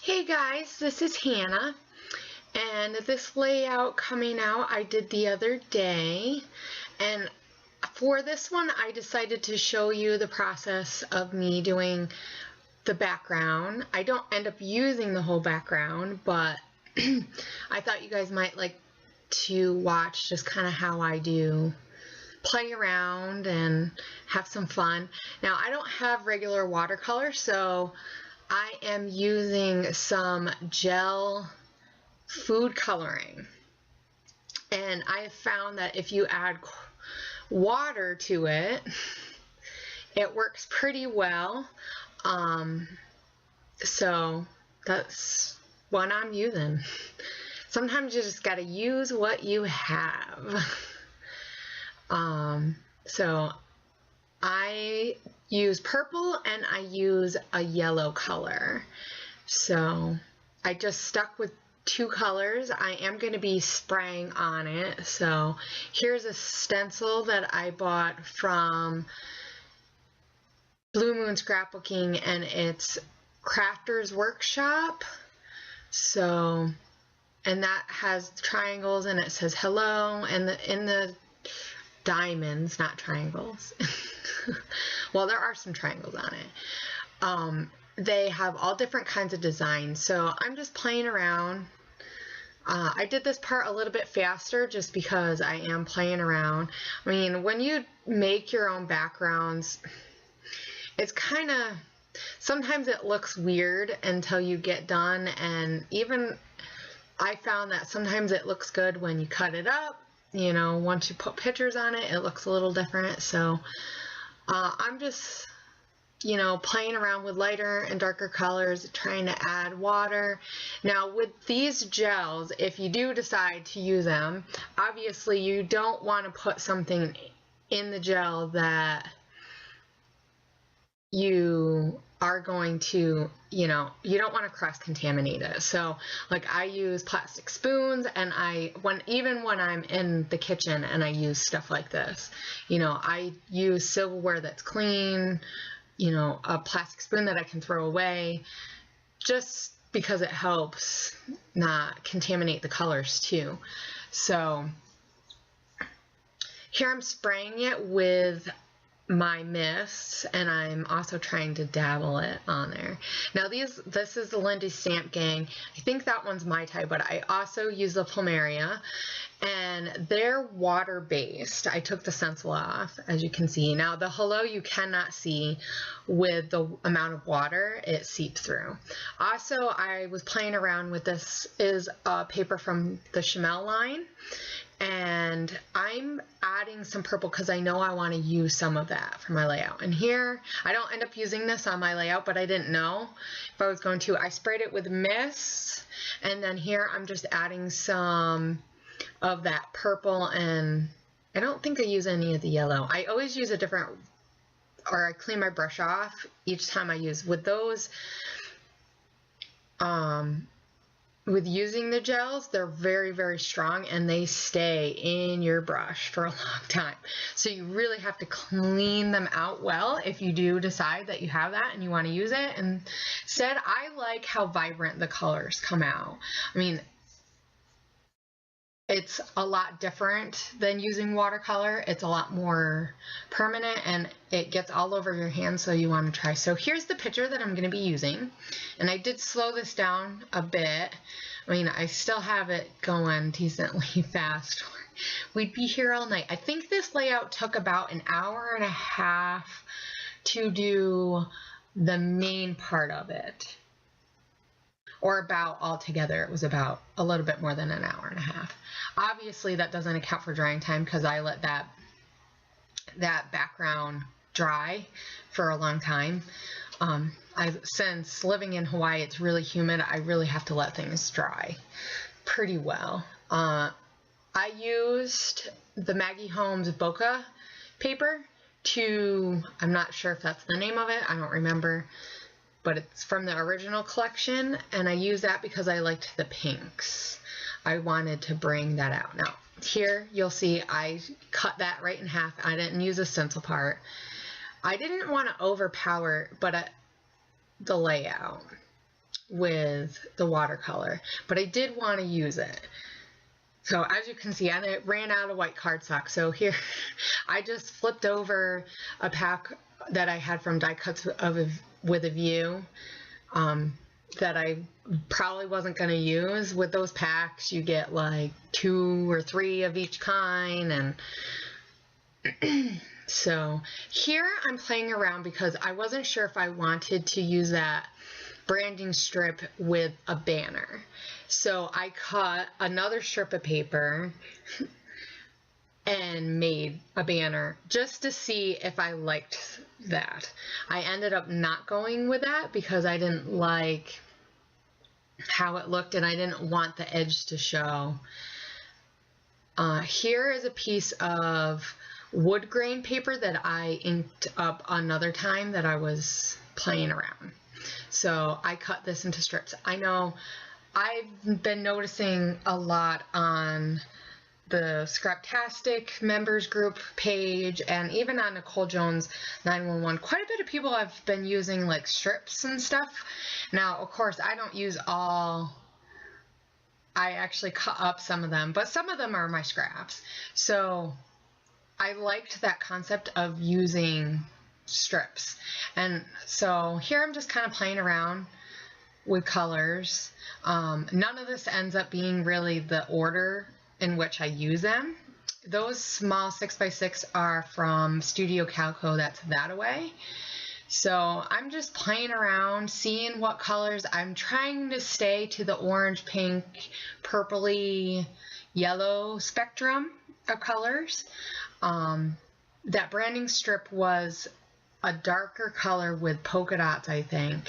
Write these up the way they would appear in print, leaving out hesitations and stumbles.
Hey guys, this is Hannah, and this layout coming out I did the other day, and for this one I decided to show you the process of me doing the background. I don't end up using the whole background, but I thought you guys might like to watch just kind of how I do play around and have some fun. Now I don't have regular watercolor, so I am using some gel food coloring, and I have found that if you add water to it, it works pretty well. So that's what I'm using. Sometimes you just gotta use what you have. So I use purple and I use a yellow color. So I just stuck with two colors. I am going to be spraying on it. So here's a stencil that I bought from Blue Moon Scrapbooking, and it's Crafter's Workshop. So, and that has triangles and it says hello, and in the diamonds, not triangles. Well, there are some triangles on it. They have all different kinds of designs, so I'm just playing around. I did this part a little bit faster just because I am playing around. I mean, when you make your own backgrounds, it's kind of, sometimes it looks weird until you get done, and even I found that sometimes it looks good when you cut it up. You know, once you put pictures on it, it looks a little different. So I'm just, you know, playing around with lighter and darker colors, trying to add water. Now with these gels, if you do decide to use them, obviously you don't want to put something in the gel that you are going to, you know, you don't want to cross-contaminate it. So like I use plastic spoons, and even when I'm in the kitchen and I use stuff like this, you know, I use silverware that's clean, you know, a plastic spoon that I can throw away, just because it helps not contaminate the colors too. So here I'm spraying it with my mists, and I'm also trying to dabble it on there. Now this is the Lindy Stamp Gang. I think that one's my type, but I also use the Plumeria, and they're water based. I took the stencil off, as you can see. Now the hello you cannot see with the amount of water it seeps through. Also, I was playing around with this is a paper from the Chamel line, and I'm adding some purple because I know I want to use some of that for my layout. And here, I don't end up using this on my layout, but I didn't know if I was going to. I sprayed it with mist, and then here I'm just adding some of that purple, and I don't think I use any of the yellow. I always use a different, or I clean my brush off each time I use. With those, with using the gels, they're very, very strong, and they stay in your brush for a long time. So you really have to clean them out well if you do decide that you have that and you want to use it. And instead, I like how vibrant the colors come out. I mean, it's a lot different than using watercolor. It's a lot more permanent, and it gets all over your hands, so you want to try. So here's the picture that I'm going to be using, and I did slow this down a bit. I mean, I still have it going decently fast. We'd be here all night. I think this layout took about an hour and a half to do the main part of it. Or about altogether, it was about a little bit more than an hour and a half. Obviously, that doesn't account for drying time because I let that background dry for a long time. Since living in Hawaii, it's really humid. I really have to let things dry pretty well. I used the Maggie Holmes Bokeh paper to, I'm not sure if that's the name of it, I don't remember, but it's from the original collection, and I use that because I liked the pinks. I wanted to bring that out. Now here you'll see I cut that right in half. I didn't use a stencil part. I didn't want to overpower the layout. with the watercolor, but I did want to use it. So as you can see, I ran out of white cardstock. So here, I just flipped over a pack that I had from Die Cuts with a View that I probably wasn't going to use. With those packs, you get like 2 or 3 of each kind. And so here I'm playing around because I wasn't sure if I wanted to use that branding strip with a banner. So I cut another strip of paper and made a banner just to see if I liked that. I ended up not going with that because I didn't like how it looked and I didn't want the edge to show. Here is a piece of wood grain paper that I inked up another time that I was playing around. So I cut this into strips. I know I've been noticing a lot on the Scraptastic members group page and even on Nicole Jones 911, quite a bit of people have been using like strips and stuff. Now, of course, I don't use all. I actually cut up some of them, but some of them are my scraps. So I liked that concept of using strips. And so here I'm just kind of playing around with colors. None of this ends up being really the order in which I use them. Those small 6x6 are from Studio Calco, that's that away. So I'm just playing around, seeing what colors. I'm trying to stay to the orange, pink, purpley, yellow spectrum of colors. That branding strip was a darker color with polka dots, I think,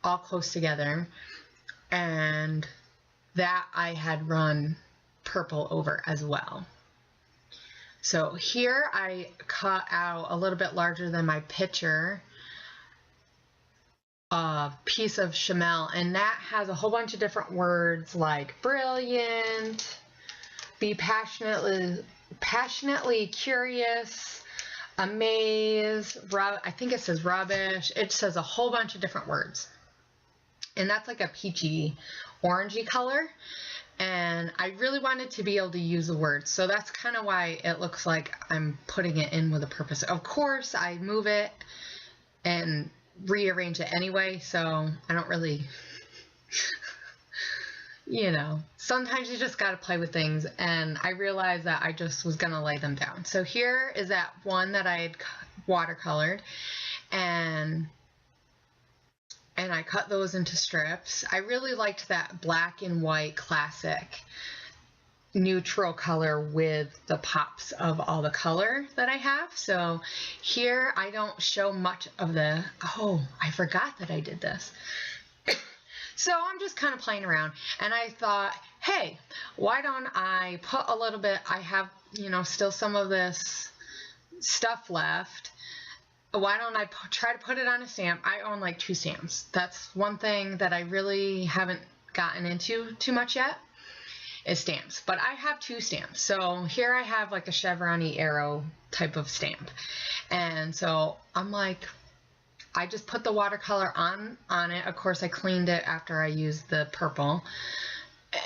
all close together, and that I had run purple over as well. So here I cut out a little bit larger than my picture a piece of Chamel, and that has a whole bunch of different words like brilliant, be passionately curious, amaze, I think it says rubbish. It says a whole bunch of different words. And that's like a peachy, orangey color. And I really wanted to be able to use the words. So that's kind of why it looks like I'm putting it in with a purpose. Of course, I move it and rearrange it anyway. So I don't really, you know, sometimes you just got to play with things. And I realized that I just was going to lay them down. So here is that one that I had watercolored. And I cut those into strips. I really liked that black and white classic neutral color with the pops of all the color that I have. So here I don't show much of the, oh, I forgot that I did this. So I'm just kind of playing around and I thought, hey, why don't I put a little bit, I have, you know, still some of this stuff left. Why don't I try to put it on a stamp? I own like 2 stamps. That's one thing that I really haven't gotten into too much yet is stamps. But I have 2 stamps. So here I have like a chevron-y arrow type of stamp. And so I'm like, I just put the watercolor on it. Of course, I cleaned it after I used the purple.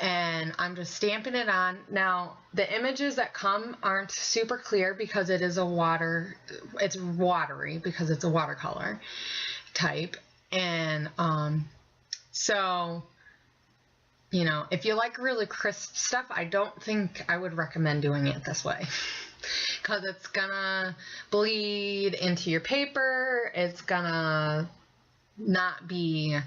And I'm just stamping it on. Now, the images that come aren't super clear because it is it's watery because it's a watercolor type. And so, you know, if you like really crisp stuff, I don't think I would recommend doing it this way. Because it's gonna bleed into your paper. It's gonna not be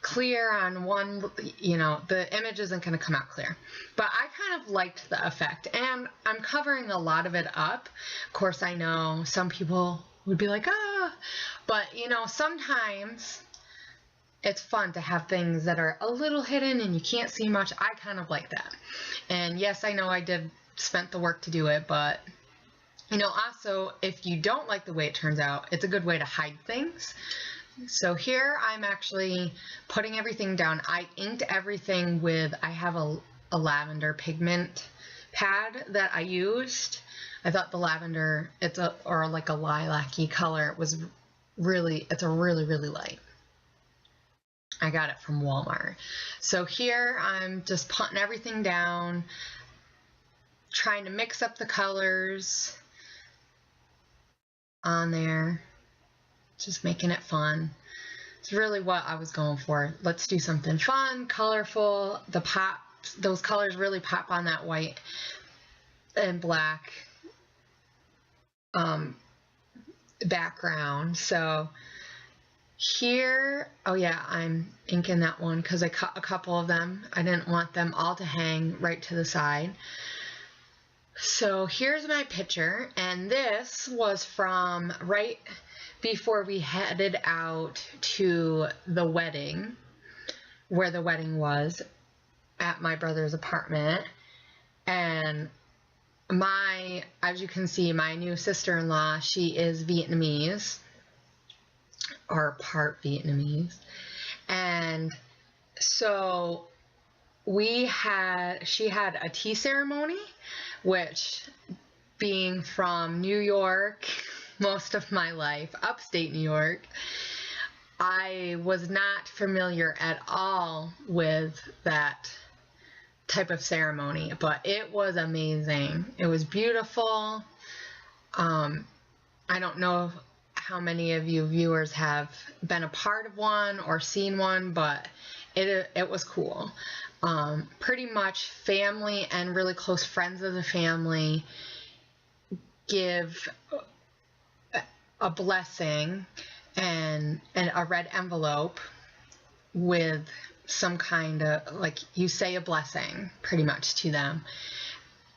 clear on one, you know, the image isn't going to come out clear. But I kind of liked the effect, and I'm covering a lot of it up. Of course, I know some people would be like, ah, but you know, sometimes it's fun to have things that are a little hidden and you can't see much. I kind of like that. And yes, I know I spent the work to do it, but you know, also if you don't like the way it turns out, it's a good way to hide things. So here I'm actually putting everything down. I inked everything with, I have a lavender pigment pad that I used. I thought the lavender, or like a lilac-y color, it's really, really light. I got it from Walmart. So here I'm just putting everything down, trying to mix up the colors on there, just making it fun. It's really what I was going for. Let's do something fun, colorful. Those colors really pop on that white and black background. So here, oh yeah, I'm inking that one because I cut a couple of them. I didn't want them all to hang right to the side. So here's my picture, and this was from right before we headed out to the wedding, where the wedding was at my brother's apartment. And as you can see, my new sister-in-law, she is Vietnamese, or part Vietnamese. And so she had a tea ceremony, which, being from New York most of my life, upstate New York, I was not familiar at all with that type of ceremony, but it was amazing. It was beautiful. I don't know how many of you viewers have been a part of one or seen one, but it was cool. Pretty much family and really close friends of the family give a blessing and a red envelope with some kind of, like, you say a blessing pretty much to them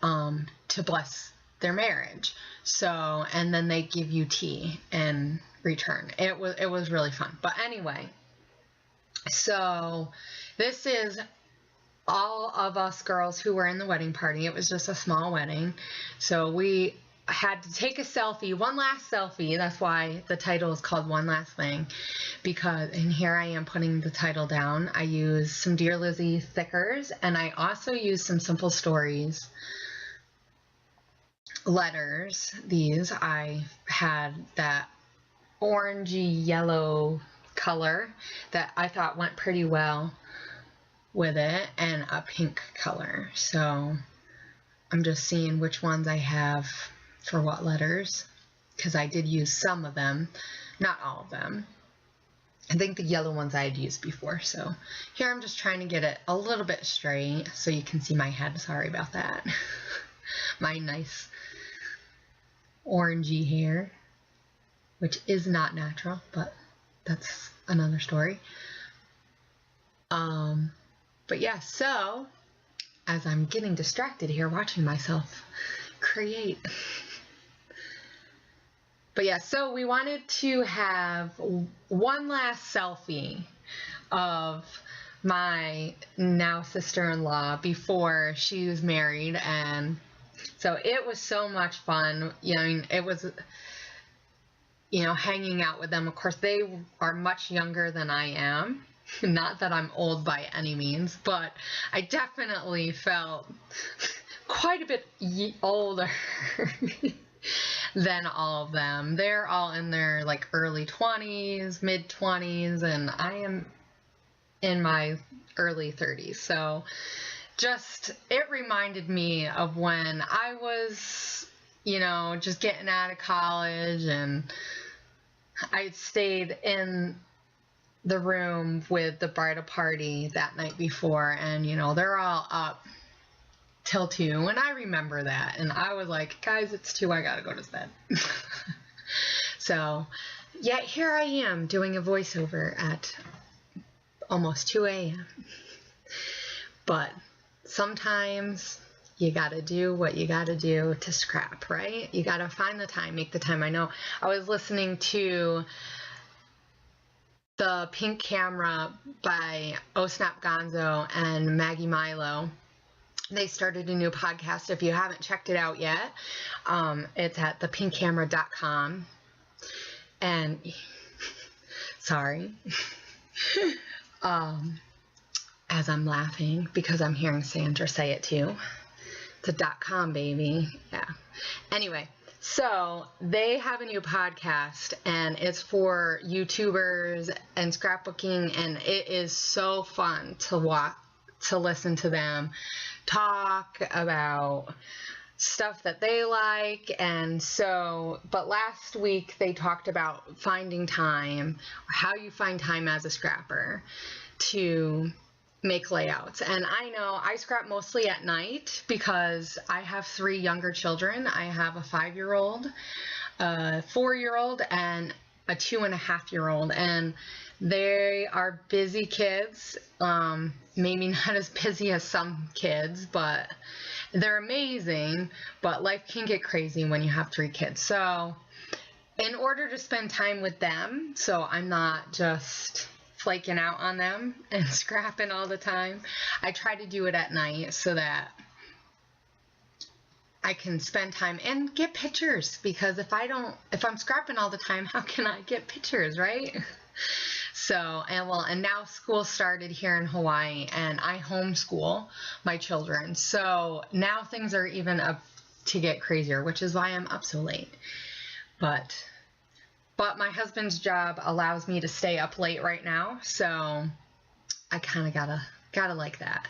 to bless their marriage. So, and then they give you tea in return. It was really fun. But anyway, so this is all of us girls who were in the wedding party. It was just a small wedding. So we had to take a selfie, one last selfie. That's why the title is called One Last Thing, because, and here I am putting the title down. I used some Dear Lizzie stickers, and I also used some Simple Stories letters. These, I had that orangey yellow color that I thought went pretty well with it, and a pink color. So I'm just seeing which ones I have for what letters, because I did use some of them, not all of them. I think the yellow ones I had used before. So here I'm just trying to get it a little bit straight so you can see my head. Sorry about that. My nice orangey hair, which is not natural, but that's another story. But yeah, so as I'm getting distracted here watching myself create. But yeah, so we wanted to have one last selfie of my now sister-in-law before she was married, and so it was so much fun. You know, I mean, it was, you know, hanging out with them. Of course, they are much younger than I am. Not that I'm old by any means, but I definitely felt quite a bit older than all of them. They're all in their like early 20s, mid 20s, and I am in my early 30s. So just, it reminded me of when I was, you know, just getting out of college, and I stayed in the room with the bridal party that night before, and you know, they're all up till 2, and I remember that, and I was like, guys, it's 2, I gotta go to bed. So yeah, here I am doing a voiceover at almost 2 a.m. But sometimes you gotta do what you gotta do to scrap, right? You gotta find the time, make the time. I know I was listening to the Pink Camera by Oh Snap Gonzo and Maggie Milo. They started a new podcast. If you haven't checked it out yet, it's at thepinkcamera.com. And sorry, as I'm laughing because I'm hearing Sandra say it too. It's a .com, baby. Yeah. Anyway, So they have a new podcast, and it's for YouTubers and scrapbooking, and it is so fun to listen to them talk about stuff that they like. And so, but last week they talked about finding time, how you find time as a scrapper to make layouts. And I know I scrap mostly at night because I have 3 younger children. I have a 5-year-old, a 4-year-old, and a 2.5-year-old, and they are busy kids. Maybe not as busy as some kids, but they're amazing. But life can get crazy when you have 3 kids. So in order to spend time with them, so I'm not just flaking out on them and scrapping all the time, I try to do it at night so that I can spend time and get pictures, because if I'm scrapping all the time, how can I get pictures, right? So, and now school started here in Hawaii, and I homeschool my children. So now things are even up to get crazier, which is why I'm up so late. But my husband's job allows me to stay up late right now, so I kind of gotta like that.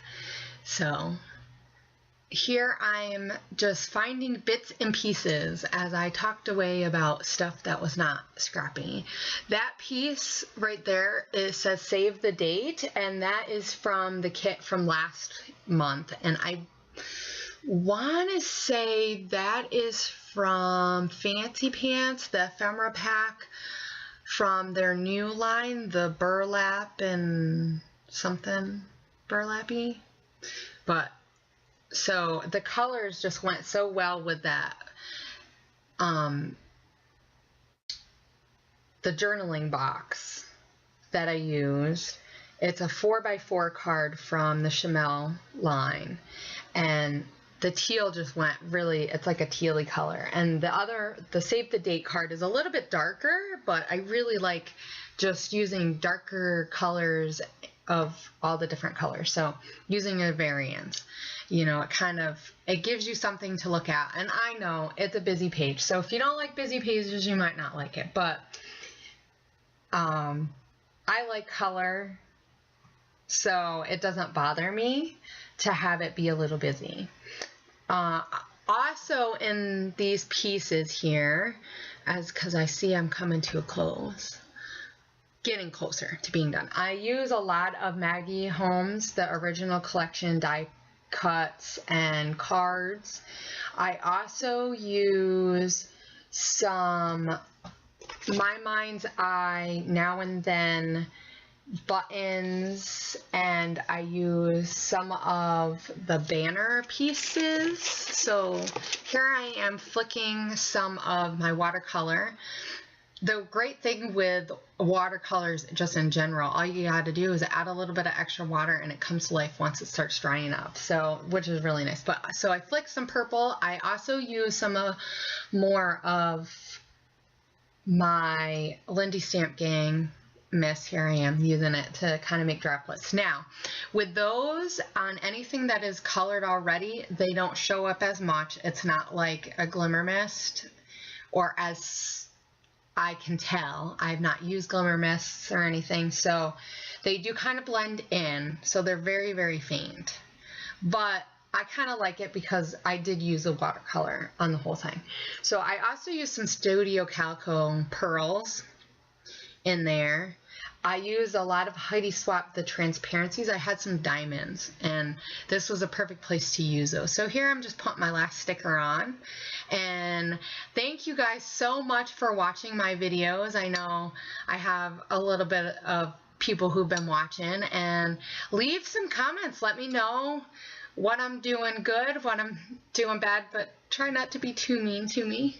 So here I'm just finding bits and pieces as I talked away about stuff that was not scrappy. That piece right there, it says save the date, and that is from the kit from last month. And I want to say that is from Fancy Pants, the ephemera pack from their new line, the burlap and something burlappy. But so the colors just went so well with that. The journaling box that I used, it's a 4x4 card from the Chamel line, and the teal just went really, it's like a tealy color. And the save the date card is a little bit darker, but I really like just using darker colors of all the different colors. So using a variance, you know, it gives you something to look at. And I know it's a busy page, so if you don't like busy pages, you might not like it, but I like color, so it doesn't bother me to have it be a little busy. Also in these pieces here, because I see I'm coming to a close, getting closer to being done, I use a lot of Maggie Holmes, the original collection die cuts and cards. I also use some My Mind's Eye now and then buttons, and I use some of the banner pieces. So here I am flicking some of my watercolor. The great thing with watercolors just in general, all you got to do is add a little bit of extra water and it comes to life once it starts drying up, so which is really nice. But so I flick some purple. I also use some more of my Lindy Stamp Gang mist. Here I am using it to kind of make droplets. Now with those, on anything that is colored already, they don't show up as much. It's not like a glimmer mist, or as I can tell, I've not used glimmer mists or anything, so they do kind of blend in, so they're very, very faint. But I kind of like it because I did use a watercolor on the whole thing. So I also used some Studio Calico pearls in there. I used a lot of Heidi Swap, the transparencies. I had some diamonds, and this was a perfect place to use those. So here I'm just putting my last sticker on. And thank you guys so much for watching my videos. I know I have a little bit of people who've been watching, and leave some comments. Let me know what I'm doing good, what I'm doing bad, but try not to be too mean to me.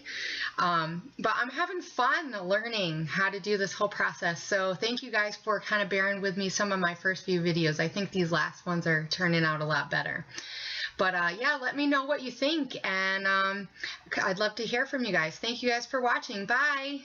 But I'm having fun learning how to do this whole process. So thank you guys for kind of bearing with me some of my first few videos. I think these last ones are turning out a lot better. But yeah, let me know what you think, and I'd love to hear from you guys. Thank you guys for watching. Bye.